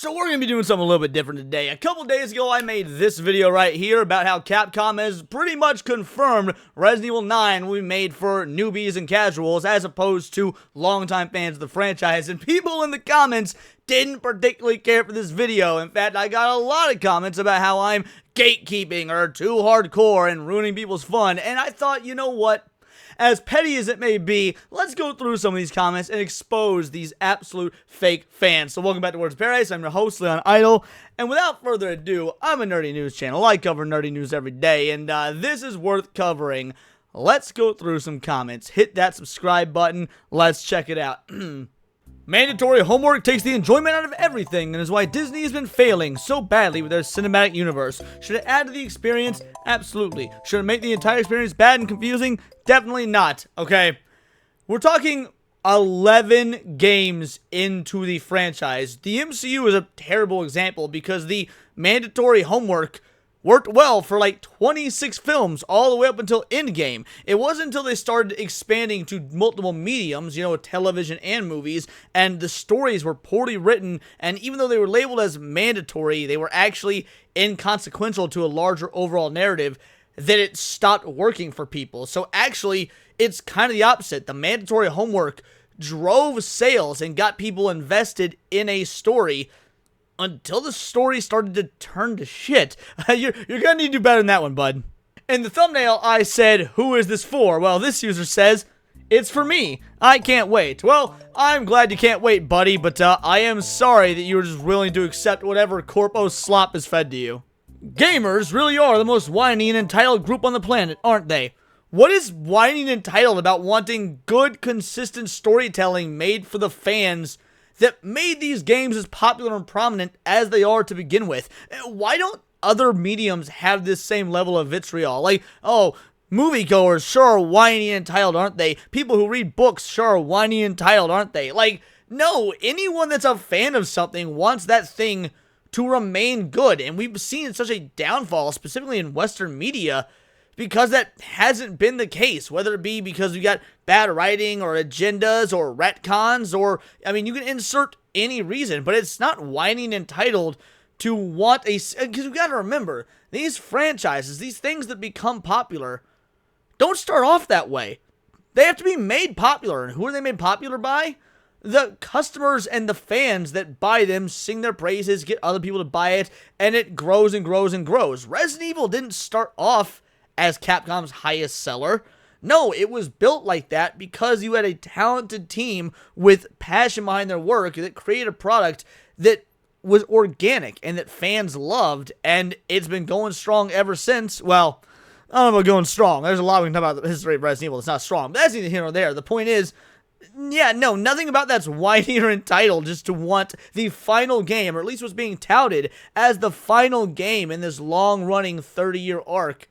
So we're going to be doing something a little bit different today. A couple days ago, I made this video right here about how Capcom has pretty much confirmed Resident Evil 9 will be made for newbies and casuals as opposed to longtime fans of the franchise. And people in the comments didn't particularly care for this video. In fact, I got a lot of comments about how I'm gatekeeping or too hardcore and ruining people's fun. And I thought, you know what? As petty as it may be, let's go through some of these comments and expose these absolute fake fans. So welcome back to Words of Paradise. I'm your host, Leon Idol. And without further ado, I'm a nerdy news channel. I cover nerdy news every day, and this is worth covering. Let's go through some comments. Hit that subscribe button. Let's check it out. Mandatory homework takes the enjoyment out of everything and is why Disney has been failing so badly with their cinematic universe. Should it add to the experience? Absolutely. Should it make the entire experience bad and confusing? Definitely not. Okay, we're talking 11 games into the franchise. The MCU is a terrible example because the mandatory homework worked well for like 26 films all the way up until Endgame. It wasn't until they started expanding to multiple mediums, you know, television and movies, and the stories were poorly written, and even though they were labeled as mandatory, they were actually inconsequential to a larger overall narrative, that it stopped working for people. So actually, it's kind of the opposite. The mandatory homework drove sales and got people invested in a story until the story started to turn to shit. You're gonna need to do better than that one, bud. In the thumbnail, I said, who is this for? Well, this user says, it's for me. I can't wait. Well, I'm glad you can't wait, buddy, but I am sorry that you were just willing to accept whatever corpo slop is fed to you. Gamers really are the most whiny and entitled group on the planet, aren't they? What is whiny and entitled about wanting good, consistent storytelling made for the fans that made these games as popular and prominent as they are to begin with? Why don't other mediums have this same level of vitriol? Like, oh, moviegoers sure are whiny and entitled, aren't they? People who read books sure are whiny and entitled, aren't they? Like, no, anyone that's a fan of something wants that thing to remain good, and we've seen such a downfall, specifically in Western media, because that hasn't been the case, whether it be because we got bad writing or agendas or retcons or, I mean, you can insert any reason, but it's not whining entitled to want a, because you gotta remember, these franchises, these things that become popular, don't start off that way. They have to be made popular, and who are they made popular by? The customers and the fans that buy them sing their praises, get other people to buy it, and it grows and grows and grows. Resident Evil didn't start off as Capcom's highest seller. No, it was built like that because you had a talented team with passion behind their work that created a product that was organic and that fans loved, and it's been going strong ever since. Well, I don't know about going strong. There's a lot we can talk about the history of Resident Evil that's not strong, but that's neither here nor there. The point is, yeah, no, nothing about that's whiny or entitled just to want the final game, or at least what's being touted as the final game in this long-running 30-year arc,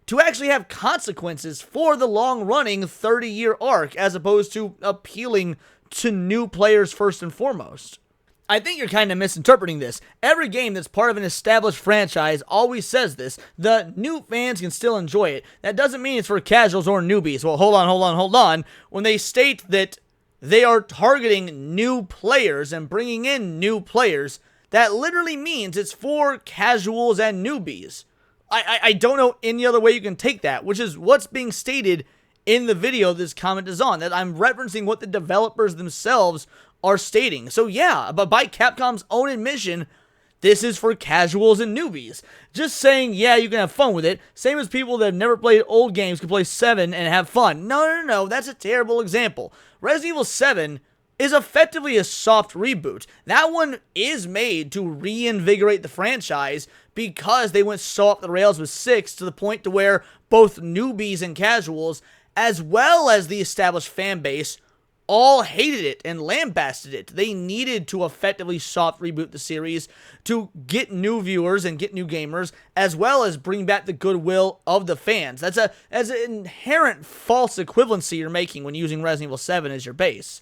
to actually have consequences for the long-running 30-year arc, as opposed to appealing to new players first and foremost. I think you're kind of misinterpreting this. Every game that's part of an established franchise always says this. The new fans can still enjoy it. That doesn't mean it's for casuals or newbies. Well, hold on. When they state that they are targeting new players and bringing in new players, that literally means it's for casuals and newbies. I don't know any other way you can take that, which is what's being stated in the video this comment is on, that I'm referencing what the developers themselves are stating. So yeah, but by Capcom's own admission, this is for casuals and newbies. Just saying, yeah, you can have fun with it. Same as people that have never played old games can play 7 and have fun. No, that's a terrible example. Resident Evil 7 is effectively a soft reboot. That one is made to reinvigorate the franchise because they went so off the rails with 6 to the point to where both newbies and casuals, as well as the established fan base, all hated it and lambasted it. They needed to effectively soft reboot the series to get new viewers and get new gamers, as well as bring back the goodwill of the fans. That's an inherent false equivalency you're making when using Resident Evil 7 as your base.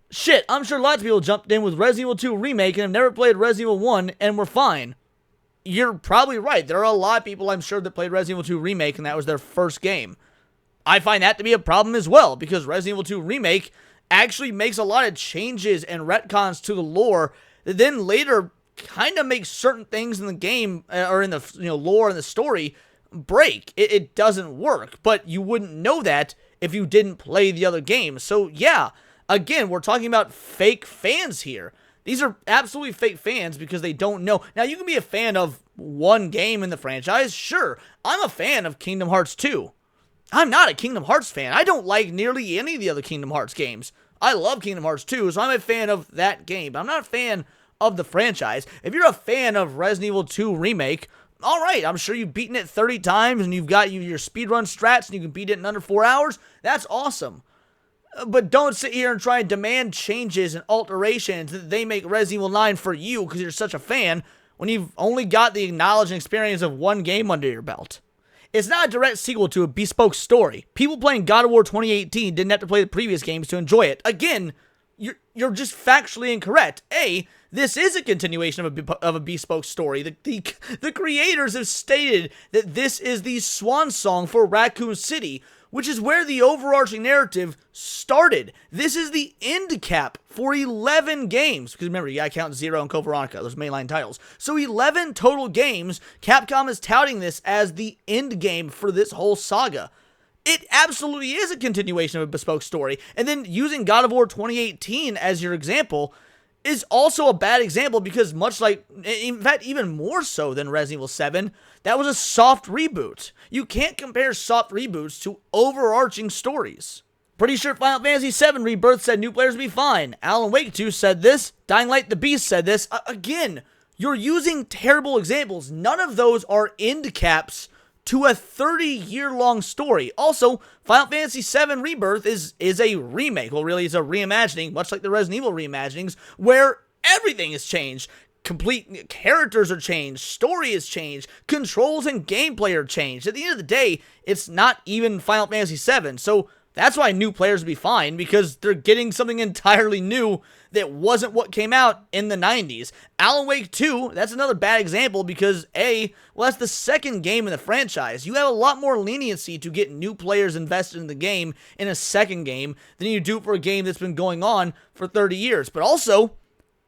Shit, I'm sure lots of people jumped in with Resident Evil 2 Remake and have never played Resident Evil 1 and were fine. You're probably right. There are a lot of people, I'm sure, that played Resident Evil 2 Remake and that was their first game. I find that to be a problem as well, because Resident Evil 2 Remake actually makes a lot of changes and retcons to the lore that then later kind of makes certain things in the game or in the lore and the story break. It doesn't work, but you wouldn't know that if you didn't play the other games. So yeah, again, we're talking about fake fans here. These are absolutely fake fans because they don't know. Now, you can be a fan of one game in the franchise. Sure, I'm a fan of Kingdom Hearts 2. I'm not a Kingdom Hearts fan. I don't like nearly any of the other Kingdom Hearts games. I love Kingdom Hearts 2, so I'm a fan of that game, but I'm not a fan of the franchise. If you're a fan of Resident Evil 2 Remake, alright, I'm sure you've beaten it 30 times and you've got your speedrun strats and you can beat it in under 4 hours. That's awesome. But don't sit here and try and demand changes and alterations that they make Resident Evil 9 for you because you're such a fan when you've only got the knowledge and experience of one game under your belt. It's not a direct sequel to a bespoke story. People playing God of War 2018 didn't have to play the previous games to enjoy it. Again, you're just factually incorrect. This is a continuation of a bespoke story. The creators have stated that this is the swan song for Raccoon City, which is where the overarching narrative started. This is the end cap for 11 games. Because remember, you gotta count Zero and Code Veronica, those mainline titles. So 11 total games, Capcom is touting this as the end game for this whole saga. It absolutely is a continuation of a bespoke story. And then using God of War 2018 as your example is also a bad example because much like, in fact, even more so than Resident Evil 7, that was a soft reboot. You can't compare soft reboots to overarching stories. Pretty sure Final Fantasy VII Rebirth said new players would be fine. Alan Wake 2 said this. Dying Light the Beast said this. Again, you're using terrible examples. None of those are end caps to a 30-year-long story. Also, Final Fantasy VII Rebirth is a remake. Well, really, it's a reimagining, much like the Resident Evil reimaginings, where everything has changed. Complete characters are changed, story is changed, controls and gameplay are changed. At the end of the day, it's not even Final Fantasy VII, so that's why new players would be fine, because they're getting something entirely new that wasn't what came out in the 90s. Alan Wake 2, that's another bad example because that's the second game in the franchise. You have a lot more leniency to get new players invested in the game in a second game than you do for a game that's been going on for 30 years. But also,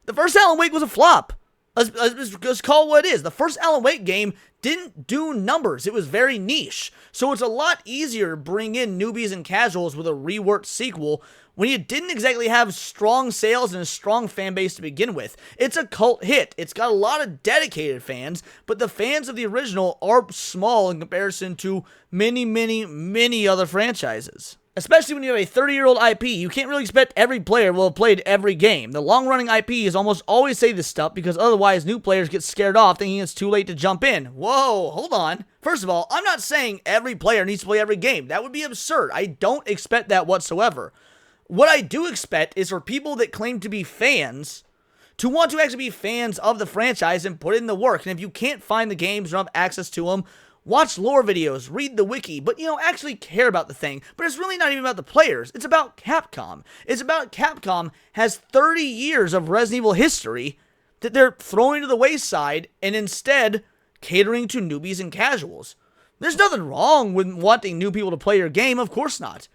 the first Alan Wake was a flop. Let's call it what it is. The first Alan Wake game didn't do numbers. It was very niche. So it's a lot easier to bring in newbies and casuals with a reworked sequel when you didn't exactly have strong sales and a strong fan base to begin with. It's a cult hit. It's got a lot of dedicated fans, but the fans of the original are small in comparison to many, many, many other franchises. Especially when you have a 30-year-old IP, you can't really expect every player will have played every game. The long-running IPs almost always say this stuff because otherwise new players get scared off thinking it's too late to jump in. Whoa, hold on. First of all, I'm not saying every player needs to play every game. That would be absurd. I don't expect that whatsoever. What I do expect is for people that claim to be fans to want to actually be fans of the franchise and put in the work. And if you can't find the games or have access to them, watch lore videos, read the wiki, but, actually care about the thing. But it's really not even about the players. It's about Capcom. It's about Capcom has 30 years of Resident Evil history that they're throwing to the wayside and instead catering to newbies and casuals. There's nothing wrong with wanting new people to play your game, of course not.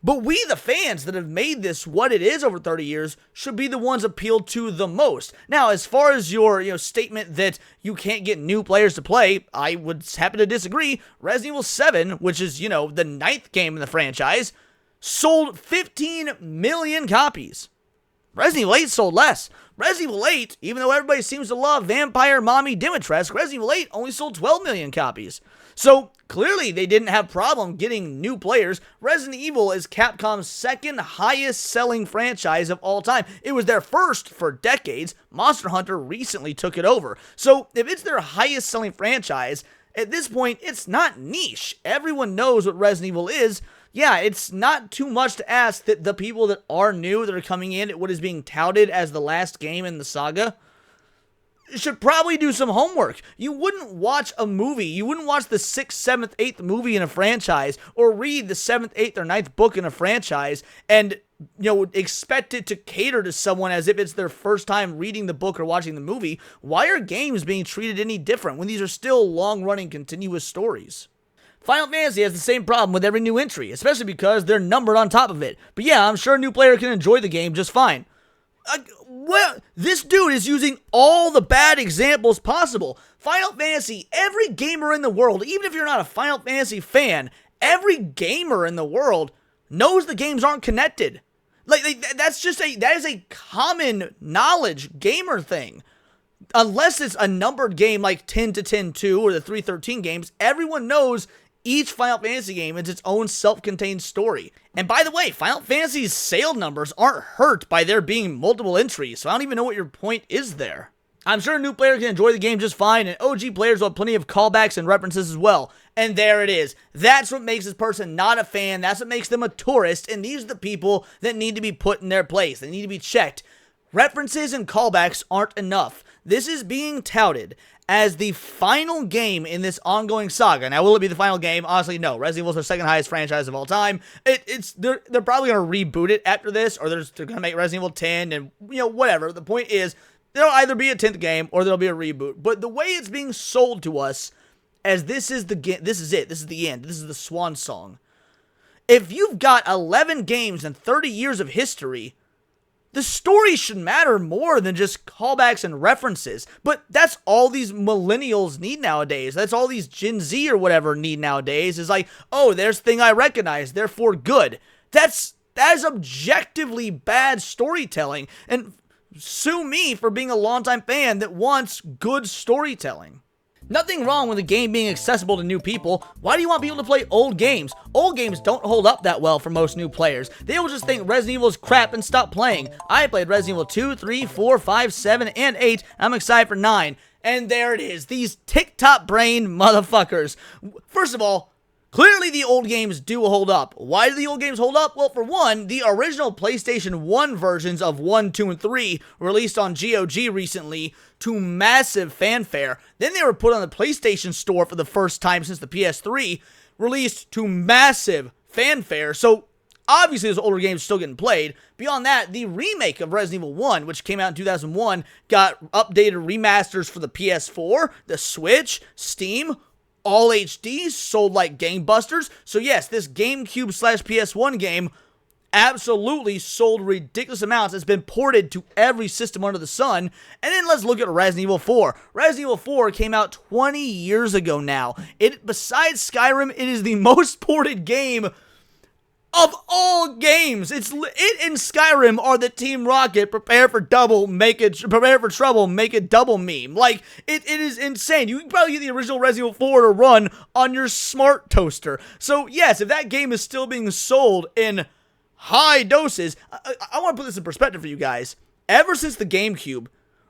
But we, the fans that have made this what it is over 30 years, should be the ones appealed to the most. Now, as far as your statement that you can't get new players to play, I would happen to disagree. Resident Evil 7, which is, the 9th game in the franchise, sold 15 million copies. Resident Evil 8 sold less. Resident Evil 8, even though everybody seems to love Vampire Mommy Dimitrescu, Resident Evil 8 only sold 12 million copies. So, clearly they didn't have problem getting new players. Resident Evil is Capcom's second highest selling franchise of all time. It was their first for decades. Monster Hunter recently took it over. So, if it's their highest selling franchise, at this point, it's not niche. Everyone knows what Resident Evil is. Yeah, it's not too much to ask that the people that are new, that are coming in at what is being touted as the last game in the saga, should probably do some homework. You wouldn't watch a movie. You wouldn't watch the 6th, 7th, 8th movie in a franchise or read the 7th, 8th, or 9th book in a franchise and, expect it to cater to someone as if it's their first time reading the book or watching the movie. Why are games being treated any different when these are still long-running continuous stories? Final Fantasy has the same problem with every new entry, especially because they're numbered on top of it. But yeah, I'm sure a new player can enjoy the game just fine. Well, this dude is using all the bad examples possible. Final Fantasy, every gamer in the world, even if you're not a Final Fantasy fan, every gamer in the world knows the games aren't connected. That is a common knowledge gamer thing. Unless it's a numbered game like 10 to 10-2 or the 313 games, everyone knows each Final Fantasy game is its own self-contained story. And by the way, Final Fantasy's sale numbers aren't hurt by there being multiple entries, so I don't even know what your point is there. I'm sure a new player can enjoy the game just fine, and OG players will have plenty of callbacks and references as well. And there it is. That's what makes this person not a fan. That's what makes them a tourist, and these are the people that need to be put in their place. They need to be checked. References and callbacks aren't enough. This is being touted as the final game in this ongoing saga. Now, will it be the final game? Honestly, no. Resident Evil is their second highest franchise of all time. They're probably going to reboot it after this, or they're going to make Resident Evil 10 and, whatever. The point is, there'll either be a 10th game or there'll be a reboot. But the way it's being sold to us as this is it. This is the end. This is the swan song. If you've got 11 games and 30 years of history, the story should matter more than just callbacks and references. But that's all these millennials need nowadays. That's all these Gen Z or whatever need nowadays. Is like, oh, there's a thing I recognize, therefore good. That is objectively bad storytelling. And sue me for being a longtime fan that wants good storytelling. Nothing wrong with a game being accessible to new people. Why do you want people to play old games? Old games don't hold up that well for most new players. They will just think Resident Evil is crap and stop playing. I played Resident Evil 2, 3, 4, 5, 7, and 8. I'm excited for 9. And there it is. These TikTok brain motherfuckers. First of all, clearly the old games do hold up. Why do the old games hold up? Well, for one, the original PlayStation 1 versions of 1, 2, and 3 released on GOG recently to massive fanfare. Then they were put on the PlayStation Store for the first time since the PS3, released to massive fanfare. So obviously those older games still getting played. Beyond that, the remake of Resident Evil 1, which came out in 2001, got updated remasters for the PS4, the Switch, Steam, all HD, sold like gangbusters. So yes, this GameCube/PS1 game absolutely sold ridiculous amounts. It's been ported to every system under the sun. And then let's look at Resident Evil 4. Resident Evil 4 came out 20 years ago now. Besides Skyrim, it is the most ported game of all games. It and Skyrim are the Team Rocket prepare for trouble, make it double meme. Like, it is insane. You can probably get the original Resident Evil 4 to run on your smart toaster. So yes, if that game is still being sold in high doses, I want to put this in perspective for you guys. Ever since the GameCube,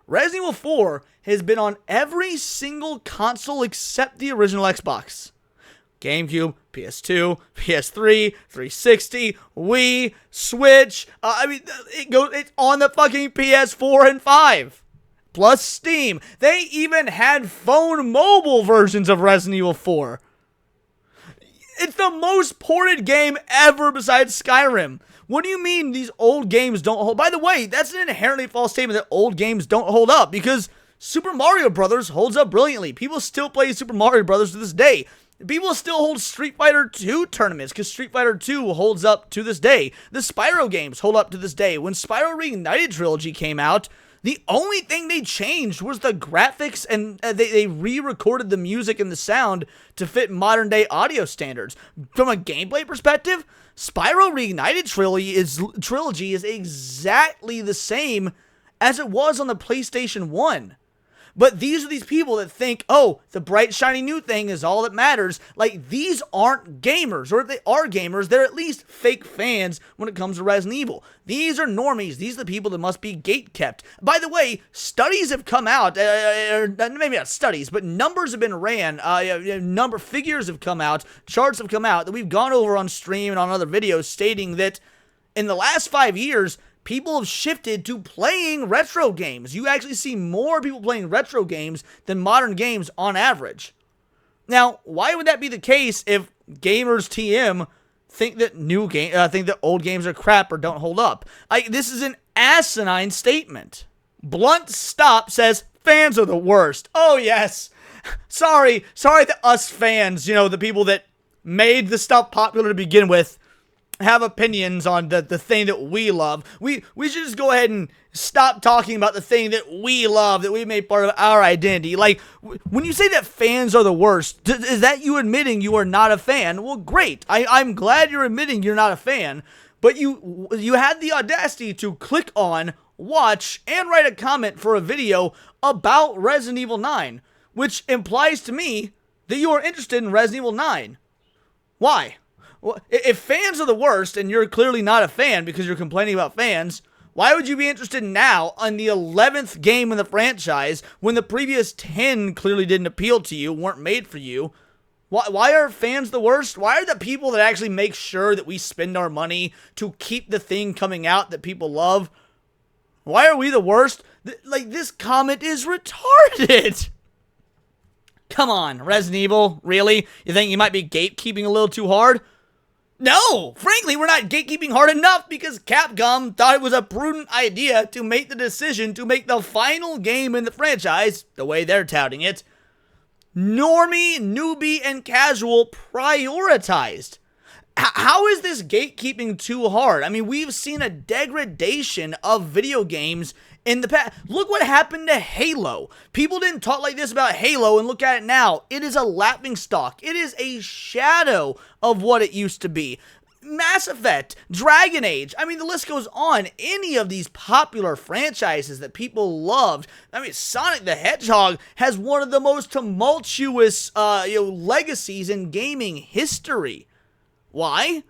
Resident Evil 4 has been on every single console except the original Xbox. GameCube, PS2, PS3, 360, Wii, Switch. It's on the fucking PS4 and 5. Plus Steam. They even had phone mobile versions of Resident Evil 4. It's the most ported game ever besides Skyrim. What do you mean these old games don't hold? By the way, that's an inherently false statement that old games don't hold up, because Super Mario Brothers holds up brilliantly. People still play Super Mario Brothers to this day. People still hold Street Fighter 2 tournaments because Street Fighter 2 holds up to this day. The Spyro games hold up to this day. When Spyro Reignited Trilogy came out, the only thing they changed was the graphics, and they re-recorded the music and the sound to fit modern-day audio standards. From a gameplay perspective, Spyro Reignited Trilogy is exactly the same as it was on the PlayStation 1. But these are these people that think, oh, the bright, shiny new thing is all that matters. Like, these aren't gamers. Or if they are gamers, they're at least fake fans when it comes to Resident Evil. These are normies. These are the people that must be gate-kept. By the way, studies have come out, maybe not studies, but numbers have been ran. Figures have come out, charts have come out that we've gone over on stream and on other videos stating that in the last 5 years, people have shifted to playing retro games. You actually see more people playing retro games than modern games on average. Now, why would that be the case if gamers TM think that old games are crap or don't hold up? This is an asinine statement. Blunt Stop says fans are the worst. Oh yes, sorry to us fans. The people that made the stuff popular to begin with. have opinions on the thing that we love. We should just go ahead and stop talking about the thing that we love, that we made part of our identity. Like, when you say that fans are the worst, is that you admitting you are not a fan? Well, great. I'm glad you're admitting you're not a fan, but you had the audacity to click on, watch, and write a comment for a video about Resident Evil 9, which implies to me that you are interested in Resident Evil 9. Why? Well, if fans are the worst, and you're clearly not a fan because you're complaining about fans, why would you be interested now on the 11th game in the franchise when the previous 10 clearly didn't appeal to you, weren't made for you? Why are fans the worst? Why are the people that actually make sure that we spend our money to keep the thing coming out that people love? Why are we the worst? Like, this comment is retarded. Come on, Resident Evil, really? You think you might be gatekeeping a little too hard? No, frankly, we're not gatekeeping hard enough because Capcom thought it was a prudent idea to make the decision to make the final game in the franchise, the way they're touting it, normie, newbie, and casual prioritized. How is this gatekeeping too hard? I mean, we've seen a degradation of video games in the past. Look what happened to Halo. People didn't talk like this about Halo, and look at it now. It is a laughingstock. It is a shadow of what it used to be. Mass Effect, Dragon Age, I mean, the list goes on. Any of these popular franchises that people loved. I mean, Sonic the Hedgehog has one of the most tumultuous legacies in gaming history. Why?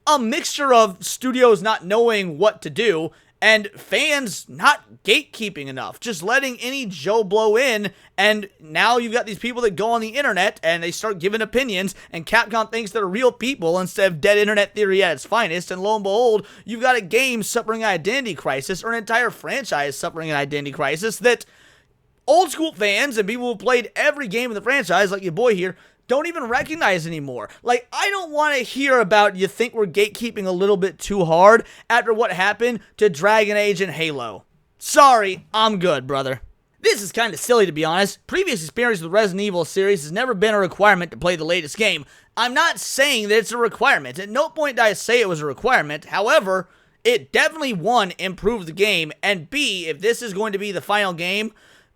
A mixture of studios not knowing what to do and fans not gatekeeping enough, just letting any Joe Blow in, and now you've got these people that go on the internet and they start giving opinions, and Capcom thinks they're real people instead of dead internet theory at its finest, and lo and behold, you've got a game suffering an identity crisis, or an entire franchise suffering an identity crisis that old school fans and people who played every game in the franchise, like your boy here, don't even recognize anymore. Like, I don't want to hear about you think we're gatekeeping a little bit too hard after what happened to Dragon Age and Halo. Sorry, I'm good, brother. This is kind of silly, to be honest. Previous experience with the Resident Evil series has never been a requirement to play the latest game. I'm not saying that it's a requirement. At no point did I say it was a requirement. However, it definitely, one, improved the game, and B, if this is going to be the final game,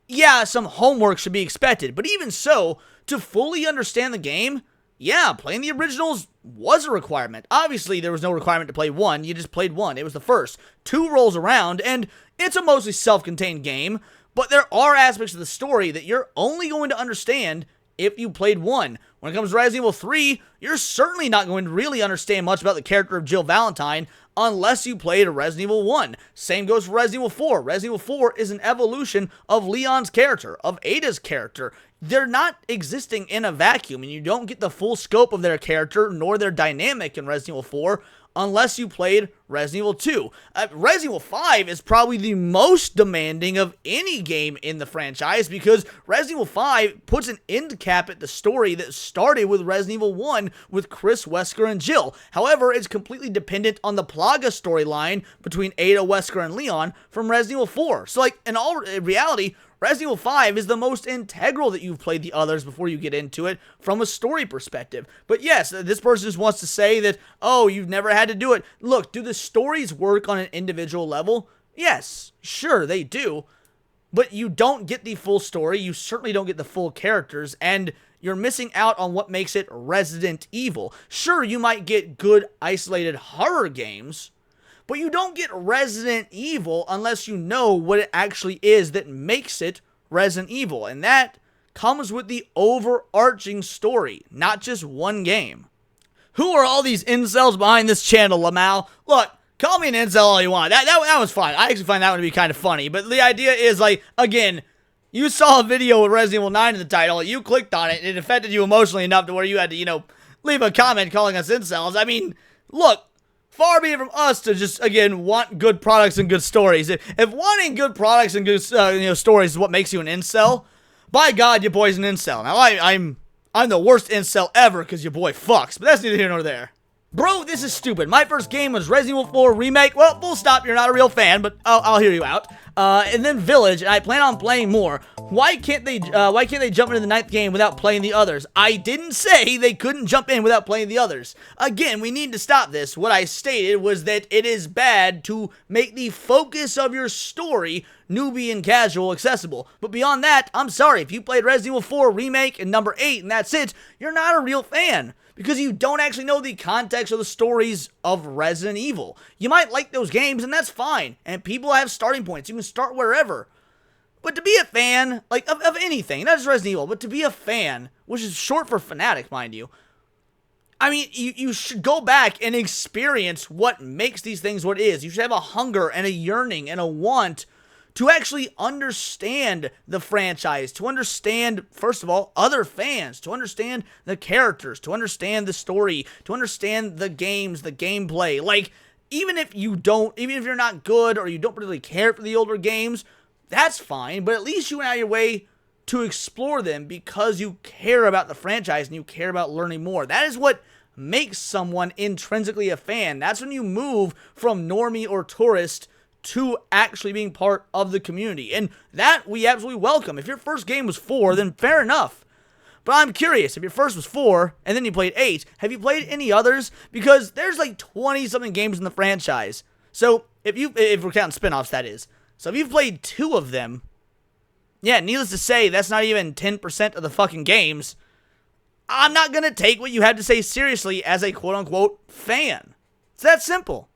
yeah, some homework should be expected. But even so, to fully understand the game, yeah, playing the originals was a requirement. Obviously, there was no requirement to play 1. You just played 1. It was the first. 2 rolls around, and it's a mostly self-contained game, but there are aspects of the story that you're only going to understand if you played 1. When it comes to Resident Evil 3, you're certainly not going to really understand much about the character of Jill Valentine unless you played Resident Evil 1. Same goes for Resident Evil 4. Resident Evil 4 is an evolution of Leon's character, of Ada's character. They're not existing in a vacuum, and you don't get the full scope of their character nor their dynamic in Resident Evil 4 unless you played Resident Evil 2. Resident Evil 5 is probably the most demanding of any game in the franchise because Resident Evil 5 puts an end cap at the story that started with Resident Evil 1 with Chris, Wesker, and Jill. However, it's completely dependent on the Plaga storyline between Ada, Wesker, and Leon from Resident Evil 4. So, like, in all reality, Resident Evil 5 is the most integral that you've played the others before you get into it from a story perspective. But yes, this person just wants to say that, oh, you've never had to do it. Look, do the stories work on an individual level? Yes, sure, they do. But you don't get the full story, you certainly don't get the full characters, and you're missing out on what makes it Resident Evil. Sure, you might get good, isolated horror games, but you don't get Resident Evil unless you know what it actually is that makes it Resident Evil. And that comes with the overarching story, not just one game. Who are all these incels behind this channel, Lamal? Look, call me an incel all you want. That was fine. I actually find that one to be kind of funny. But the idea is, like, again, you saw a video with Resident Evil 9 in the title, you clicked on it, and it affected you emotionally enough to where you had to, leave a comment calling us incels. I mean, look, far be it from us to just, again, want good products and good stories. If wanting good products and good stories is what makes you an incel, by God, your boy's an incel. Now, I'm the worst incel ever because your boy fucks, but that's neither here nor there. Bro, this is stupid. My first game was Resident Evil 4 Remake. Well, full stop, you're not a real fan, but I'll hear you out. and then Village, and I plan on playing more. Why can't they jump into the 9th game without playing the others? I didn't say they couldn't jump in without playing the others. Again, we need to stop this. What I stated was that it is bad to make the focus of your story newbie and casual accessible. But beyond that, I'm sorry, if you played Resident Evil 4 Remake and number 8 and that's it, you're not a real fan. Because you don't actually know the context of the stories of Resident Evil. You might like those games, and that's fine. And people have starting points. You can start wherever. But to be a fan, like, of anything, not just Resident Evil, but to be a fan, which is short for fanatic, mind you, I mean, you should go back and experience what makes these things what it is. You should have a hunger and a yearning and a want to actually understand the franchise, to understand, first of all, other fans, to understand the characters, to understand the story, to understand the games, the gameplay. Like, even if you're not good or you don't really care for the older games, that's fine, but at least you went out of your way to explore them because you care about the franchise and you care about learning more. That is what makes someone intrinsically a fan. That's when you move from normie or tourist to actually being part of the community. And that we absolutely welcome. If your first game was 4, then fair enough. But I'm curious, if your first was 4, and then you played 8, have you played any others? Because there's like 20-something games in the franchise. So, if we're counting spin-offs, that is. So if you've played 2 of them, yeah, needless to say, that's not even 10% of the fucking games. I'm not gonna take what you had to say seriously as a quote-unquote fan. It's that simple.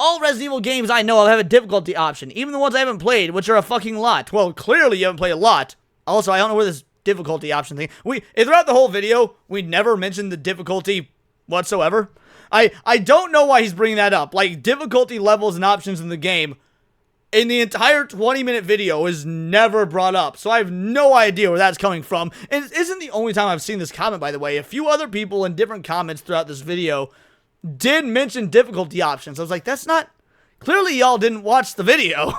All Resident Evil games I know of have a difficulty option, even the ones I haven't played, which are a fucking lot. Well, clearly you haven't played a lot. Also, I don't know where this difficulty option thing... Throughout the whole video, we never mentioned the difficulty whatsoever. I don't know why he's bringing that up. Like, difficulty levels and options in the game, in the entire 20-minute video, is never brought up. So I have no idea where that's coming from. And it isn't the only time I've seen this comment, by the way. A few other people in different comments throughout this video did mention difficulty options. I was like, that's not... Clearly y'all didn't watch the video.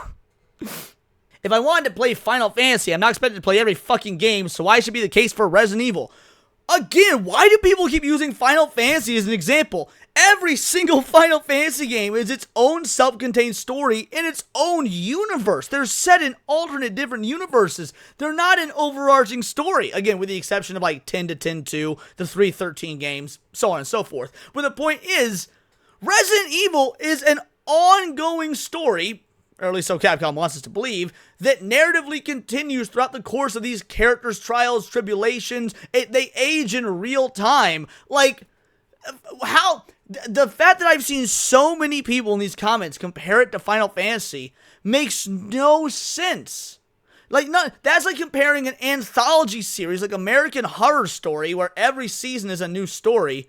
If I wanted to play Final Fantasy, I'm not expected to play every fucking game, so why should be the case for Resident Evil? Again, why do people keep using Final Fantasy as an example? Every single Final Fantasy game is its own self-contained story in its own universe. They're set in alternate different universes. They're not an overarching story. Again, with the exception of like 10 to 10-2, the 313 games, so on and so forth. But the point is, Resident Evil is an ongoing story, or at least so Capcom wants us to believe, that narratively continues throughout the course of these characters' trials, tribulations. They age in real time. Like, how... The fact that I've seen so many people in these comments compare it to Final Fantasy makes no sense. Like, that's like comparing an anthology series, like American Horror Story, where every season is a new story,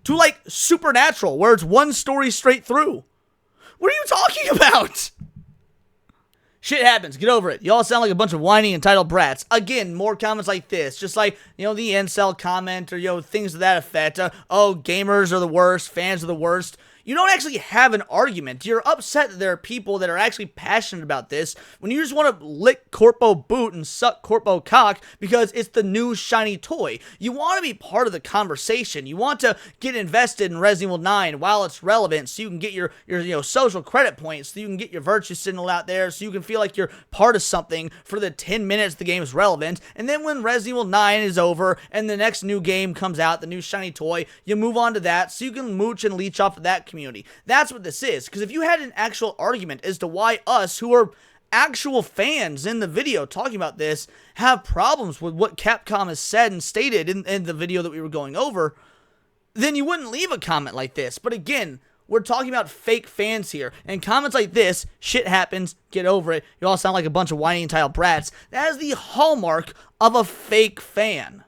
to like Supernatural, where it's one story straight through. What are you talking about? Shit happens. Get over it. Y'all sound like a bunch of whiny, entitled brats. Again, more comments like this. Just like, the incel comment or, things to that effect. Oh, gamers are the worst. Fans are the worst. You don't actually have an argument. You're upset that there are people that are actually passionate about this when you just want to lick Corpo boot and suck Corpo cock because it's the new shiny toy. You want to be part of the conversation. You want to get invested in Resident Evil 9 while it's relevant so you can get your social credit points, so you can get your virtue signal out there, so you can feel like you're part of something for the 10 minutes the game is relevant. And then when Resident Evil 9 is over and the next new game comes out, the new shiny toy, you move on to that so you can mooch and leech off of that community. That's what this is. Because if you had an actual argument as to why us, who are actual fans in the video talking about this, have problems with what Capcom has said and stated in the video that we were going over, then you wouldn't leave a comment like this. But again, we're talking about fake fans here. And comments like this, shit happens, get over it, you all sound like a bunch of whiny entitled brats. That is the hallmark of a fake fan.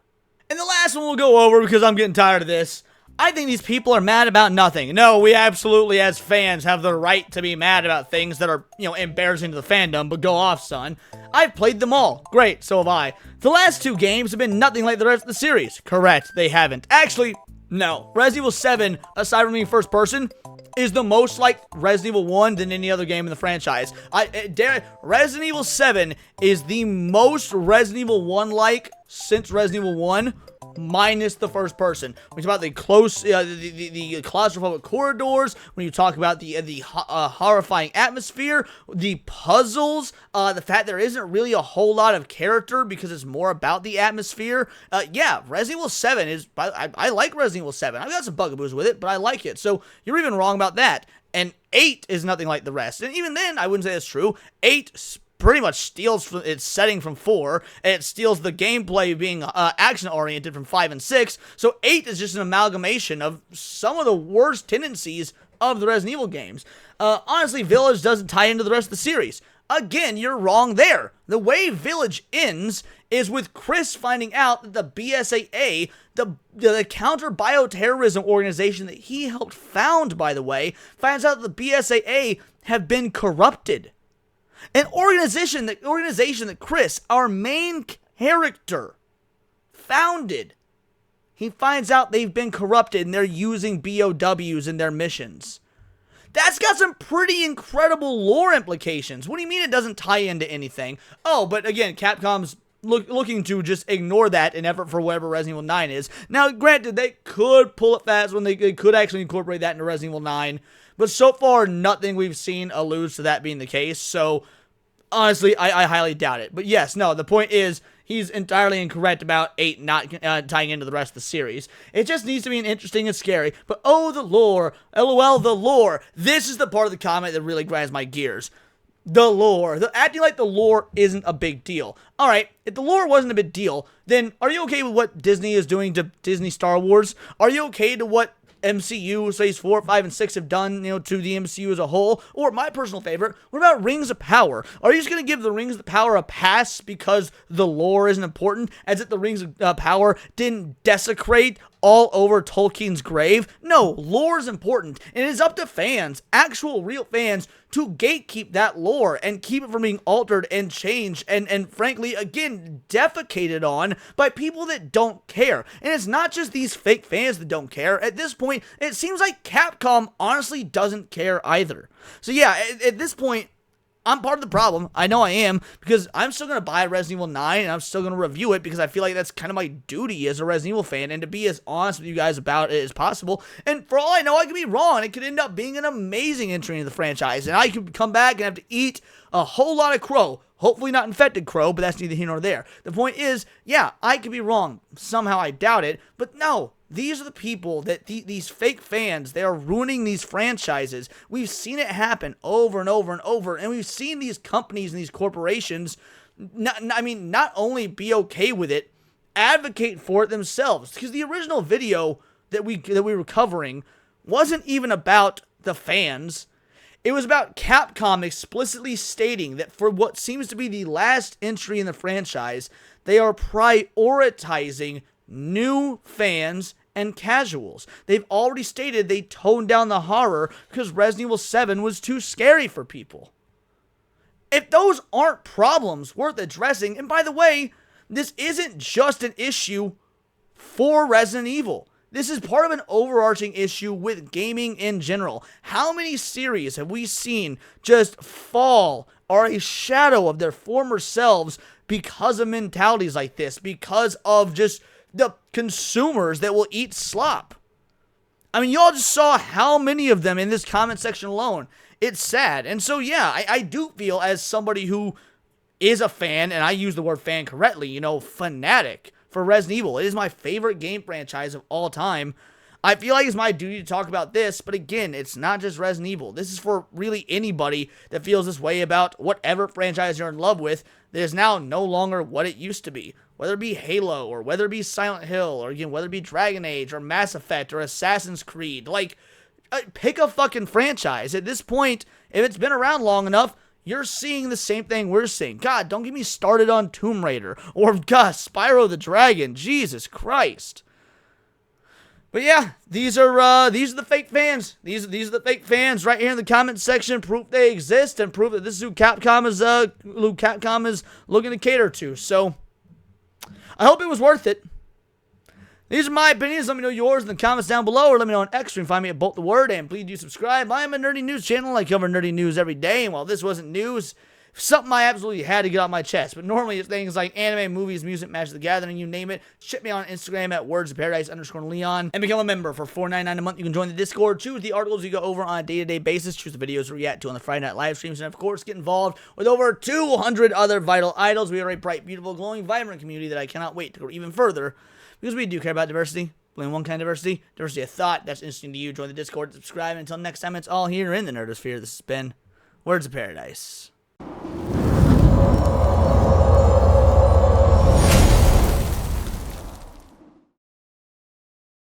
And the last one we'll go over because I'm getting tired of this. I think these people are mad about nothing. No, we absolutely, as fans, have the right to be mad about things that are, embarrassing to the fandom, but go off, son. I've played them all. Great, so have I. The last 2 games have been nothing like the rest of the series. Correct, they haven't. Actually, no. Resident Evil 7, aside from being first person, is the most like Resident Evil 1 than any other game in the franchise. Resident Evil 7 is the most Resident Evil 1-like since Resident Evil 1, minus the first person. When you talk about the close, the claustrophobic corridors, when you talk about the horrifying atmosphere, the puzzles, the fact there isn't really a whole lot of character because it's more about the atmosphere. Yeah, Resident Evil 7 is, I like Resident Evil 7. I've got some bugaboos with it, but I like it. So you're even wrong about that. And 8 is nothing like the rest. And even then, I wouldn't say that's true. 8 pretty much steals its setting from 4, and it steals the gameplay being action-oriented from 5 and 6, so 8 is just an amalgamation of some of the worst tendencies of the Resident Evil games. Honestly, Village doesn't tie into the rest of the series. Again, you're wrong there. The way Village ends is with Chris finding out that the BSAA, the counter-bioterrorism organization that he helped found, by the way, finds out that the BSAA have been corrupted. An organization that Chris, our main character, founded. He finds out they've been corrupted and they're using BOWs in their missions. That's got some pretty incredible lore implications. What do you mean it doesn't tie into anything? Oh, but again, Capcom's looking to just ignore that in effort for whatever Resident Evil 9 is. Now, granted, they could pull it fast when they could actually incorporate that into Resident Evil 9. But so far, nothing we've seen alludes to that being the case, so honestly, I highly doubt it. But yes, no, the point is, he's entirely incorrect about 8 not tying into the rest of the series. It just needs to be interesting and scary, but oh, the lore, LOL, the lore. This is the part of the comment that really grinds my gears. The lore. Acting like the lore isn't a big deal. Alright, if the lore wasn't a big deal, then are you okay with what Disney is doing to Disney Star Wars? Are you okay to what MCU, phase 4, 5, and 6 have done, to the MCU as a whole? Or my personal favorite, what about Rings of Power? Are you just going to give the Rings of Power a pass because the lore isn't important, as if the Rings of Power didn't desecrate all over Tolkien's grave? No, lore is important, and it is up to fans, actual real fans, to gatekeep that lore and keep it from being altered and changed and frankly, again, defecated on by people that don't care. And it's not just these fake fans that don't care. At this point, it seems like Capcom honestly doesn't care either. So yeah, at this point, I'm part of the problem. I know I am, because I'm still going to buy Resident Evil 9, and I'm still going to review it, because I feel like that's kind of my duty as a Resident Evil fan, and to be as honest with you guys about it as possible. And for all I know, I could be wrong. It could end up being an amazing entry into the franchise, and I could come back and have to eat a whole lot of crow. Hopefully not infected crow, but that's neither here nor there. The point is, yeah, I could be wrong. Somehow I doubt it, but no. These are the people that these fake fans, they are ruining these franchises. We've seen it happen over and over and over, and we've seen these companies and these corporations, not only be okay with it, advocate for it themselves. Because the original video that we were covering wasn't even about the fans. It was about Capcom explicitly stating that for what seems to be the last entry in the franchise, they are prioritizing new fans and casuals. They've already stated they toned down the horror because Resident Evil 7 was too scary for people. If those aren't problems worth addressing, and by the way, this isn't just an issue for Resident Evil. This is part of an overarching issue with gaming in general. How many series have we seen just fall or a shadow of their former selves because of mentalities like this, because of just the consumers that will eat slop? I mean, y'all just saw how many of them in this comment section alone. It's sad. And so, yeah, I do feel, as somebody who is a fan, and I use the word fan correctly, fanatic for Resident Evil. It is my favorite game franchise of all time. I feel like it's my duty to talk about this, but again, it's not just Resident Evil. This is for really anybody that feels this way about whatever franchise you're in love with that is now no longer what it used to be. Whether it be Halo, or whether it be Silent Hill, or again, whether it be Dragon Age, or Mass Effect, or Assassin's Creed. Like, pick a fucking franchise. At this point, if it's been around long enough, you're seeing the same thing we're seeing. God, don't get me started on Tomb Raider, or God, Spyro the Dragon. Jesus Christ. But yeah, these are the fake fans. These are the fake fans right here in the comment section. Proof they exist, and proof that this is who Capcom is looking to cater to. So I hope it was worth it. These are my opinions. Let me know yours in the comments down below, or let me know on X. You can find me at Bolt the Word, and please do subscribe. I am a nerdy news channel. I cover nerdy news every day, and while this wasn't news, something I absolutely had to get off my chest. But normally it's things like anime, movies, music, Magic the Gathering, you name it. Ship me on Instagram at wordsofparadise_Leon and become a member for $4.99 a month. You can join the Discord, choose the articles you go over on a day-to-day basis, choose the videos we react to on the Friday night live streams, and of course get involved with over 200 other vital idols. We are a bright, beautiful, glowing, vibrant community that I cannot wait to go even further because we do care about diversity. Only one kind of diversity of thought. That's interesting to you. Join the Discord, subscribe, and until next time, it's all here in the Nerdosphere. This has been Words of Paradise.